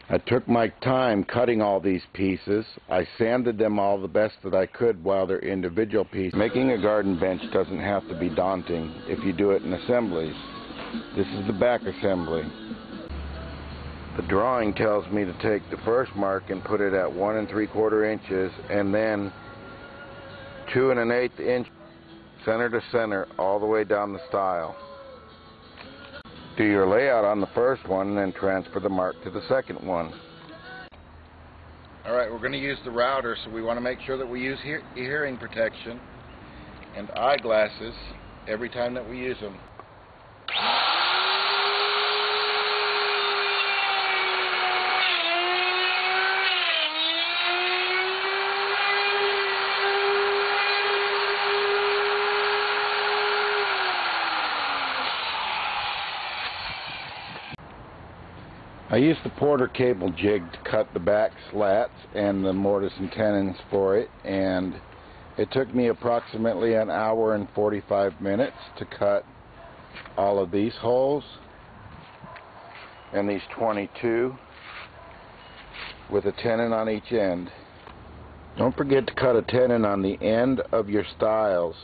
I took my time cutting all these pieces. I sanded them all the best that I could while they're individual pieces. Making a garden bench doesn't have to be daunting if you do it in assemblies. This is the back assembly. The drawing tells me to take the first mark and put it at 1 3/4 inches and then 2 1/8 inch center to center all the way down the stile. Do your layout on the first one and then transfer the mark to the second one. Alright, we're going to use the router, so we want to make sure that we use hearing protection and eyeglasses every time that we use them. I used the Porter cable jig to cut the back slats and the mortise and tenons for it, and it took me approximately 1 hour and 45 minutes to cut all of these holes and these 22 with a tenon on each end. Don't forget to cut a tenon on the end of your stiles.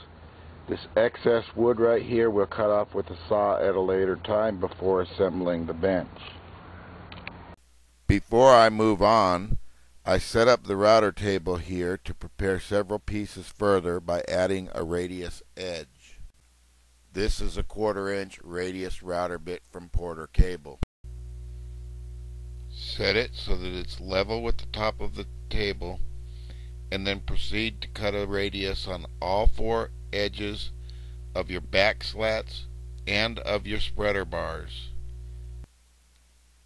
This excess wood right here we'll cut off with a saw at a later time before assembling the bench. Before I move on, I set up the router table here to prepare several pieces further by adding a radius edge. This is a 1/4 inch radius router bit from Porter Cable. Set it so that it's level with the top of the table, and then proceed to cut a radius on all 4 edges of your back slats and of your spreader bars.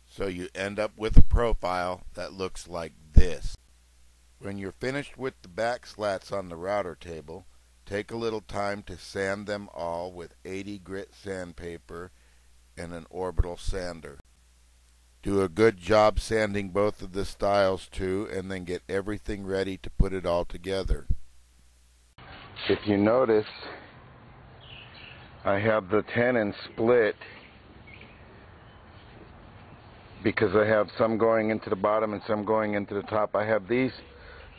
So you end up with a profile that looks like this. When you're finished with the back slats on the router table, take a little time to sand them all with 80 grit sandpaper and an orbital sander. Do a good job sanding both of the stiles too, and then get everything ready to put it all together. If you notice, I have the tenon split because I have some going into the bottom and some going into the top. I have these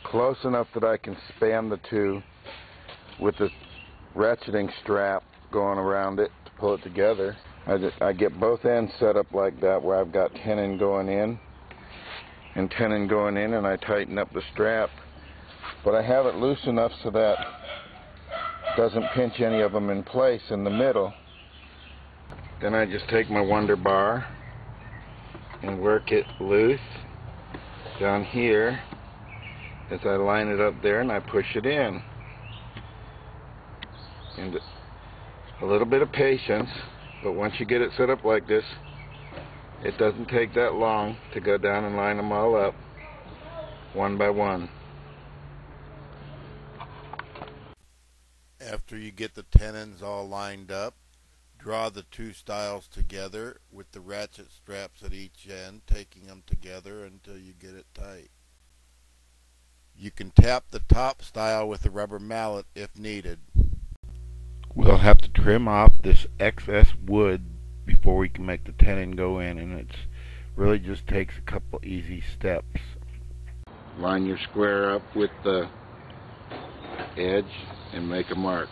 close enough that I can span the two with the ratcheting strap going around it to pull it together. I get both ends set up like that, where I've got tenon going in and tenon going in, and I tighten up the strap. But I have it loose enough so that it doesn't pinch any of them in place in the middle. Then I just take my Wonder Bar and work it loose down here as I line it up there, and I push it in. And a little bit of patience, but once you get it set up like this, it doesn't take that long to go down and line them all up one by one. After you get the tenons all lined up, draw the 2 stiles together with the ratchet straps at each end, taking them together until you get it tight. You can tap the top stile with a rubber mallet if needed. We'll have to trim off this excess wood before we can make the tenon go in, and it really just takes a couple easy steps. Line your square up with the edge and make a mark.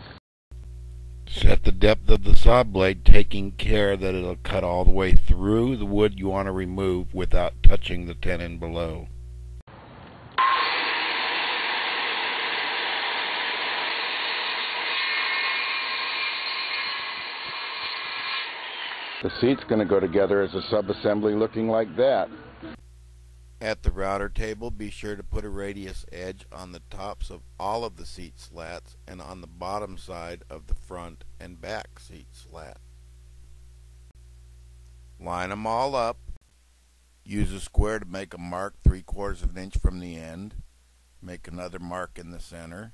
Set the depth of the saw blade, taking care that it'll cut all the way through the wood you want to remove without touching the tenon below. The seat's going to go together as a sub-assembly looking like that. At the router table, be sure to put a radius edge on the tops of all of the seat slats and on the bottom side of the front and back seat slat. Line them all up. Use a square to make a mark 3/4 inch from the end. Make another mark in the center,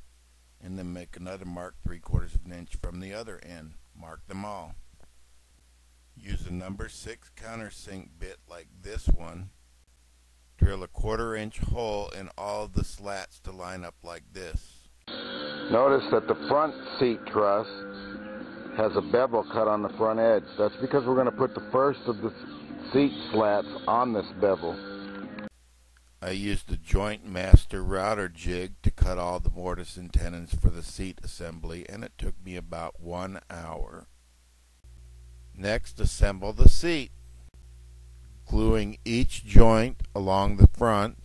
and then make another mark 3/4 inch from the other end. Mark them all. Use a number 6 countersink bit like this one. Drill a 1/4 inch hole in all of the slats to line up like this. Notice that the front seat truss has a bevel cut on the front edge. That's because we're going to put the first of the seat slats on this bevel. I used the Jointmaster Router Jig to cut all the mortise and tenons for the seat assembly, and it took me about 1 hour. Next, assemble the seat, gluing each joint along the front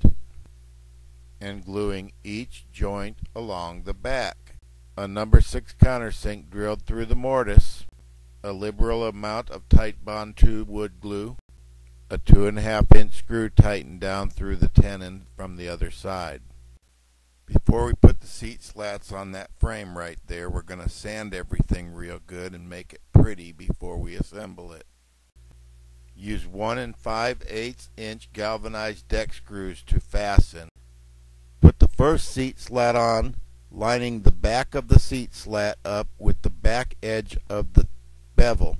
and gluing each joint along the back. A number 6 countersink drilled through the mortise, a liberal amount of tight bond tube wood glue, a 2.5-inch screw tightened down through the tenon from the other side. Before we put the seat slats on that frame right there, we're going to sand everything real good and make it pretty before we assemble it. Use 1 5/8-inch galvanized deck screws to fasten. Put the first seat slat on, lining the back of the seat slat up with the back edge of the bevel.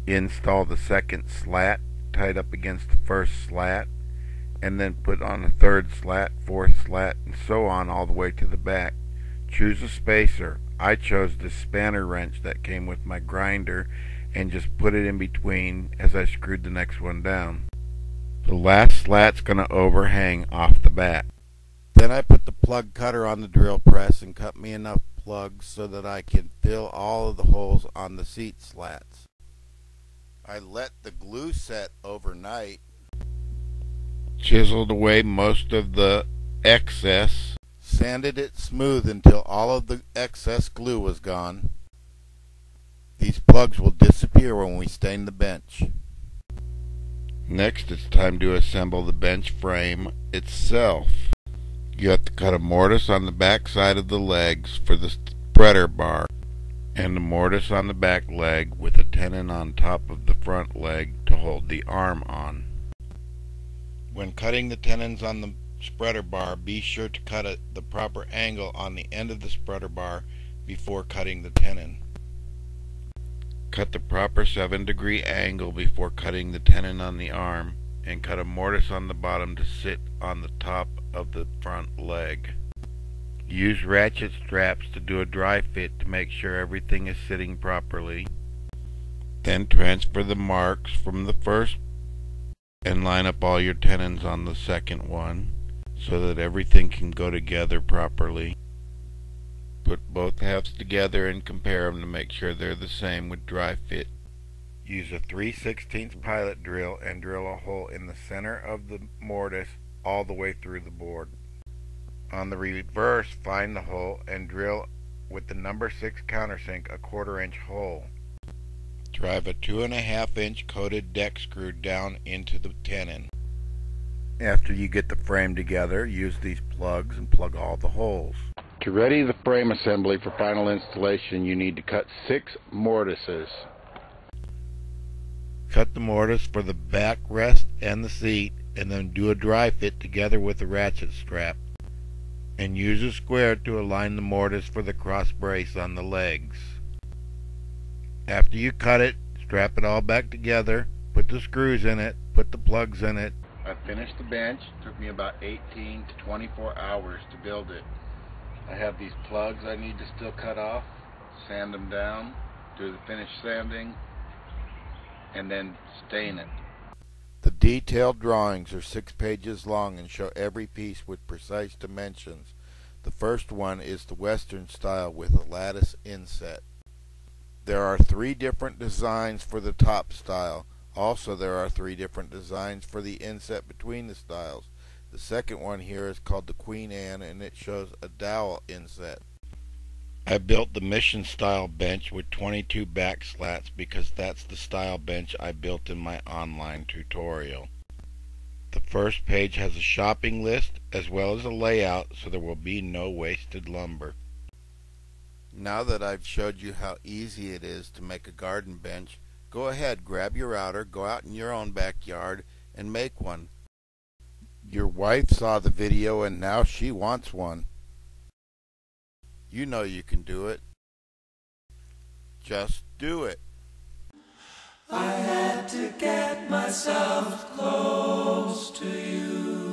Install the second slat tied up against the first slat, and then put on a third slat, fourth slat, and so on all the way to the back. Choose a spacer. I chose the spanner wrench that came with my grinder and just put it in between as I screwed the next one down. The last slat's going to overhang off the back. Then I put the plug cutter on the drill press and cut me enough plugs so that I can fill all of the holes on the seat slats. I let the glue set overnight, chiseled away most of the excess, sanded it smooth until all of the excess glue was gone. These plugs will disappear when we stain the bench. Next, it's time to assemble the bench frame itself. You have to cut a mortise on the back side of the legs for the spreader bar, and a mortise on the back leg with a tenon on top of the front leg to hold the arm on. When cutting the tenons on the spreader bar, be sure to cut at the proper angle on the end of the spreader bar before cutting the tenon. Cut the proper 7-degree angle before cutting the tenon on the arm, and cut a mortise on the bottom to sit on the top of the front leg. Use ratchet straps to do a dry fit to make sure everything is sitting properly. Then transfer the marks from the first and line up all your tenons on the second one so that everything can go together properly. Put both halves together and compare them to make sure they're the same with dry fit. Use a 3/16 pilot drill and drill a hole in the center of the mortise all the way through the board. On the reverse, find the hole and drill with the number 6 countersink a 1/4-inch hole. Drive a 2.5-inch coated deck screw down into the tenon. After you get the frame together, use these plugs and plug all the holes. To ready the frame assembly for final installation, you need to cut 6 mortises. Cut the mortise for the backrest and the seat, and then do a dry fit together with the ratchet strap, and use a square to align the mortise for the cross brace on the legs. After you cut it, strap it all back together, put the screws in it, put the plugs in it. I finished the bench. It took me about 18 to 24 hours to build it. I have these plugs I need to still cut off, sand them down, do the finish sanding, and then stain it. The detailed drawings are 6 pages long and show every piece with precise dimensions. The first one is the Western style with a lattice inset. There are 3 different designs for the top style. Also, there are 3 different designs for the inset between the styles. The second one here is called the Queen Anne, and it shows a dowel inset. I built the mission style bench with 22 back slats because that's the style bench I built in my online tutorial. The first page has a shopping list as well as a layout, so there will be no wasted lumber. Now that I've showed you how easy it is to make a garden bench, go ahead, grab your router, go out in your own backyard and make one. Your wife saw the video and now she wants one. You know you can do it. Just do it. I had to get myself close to you.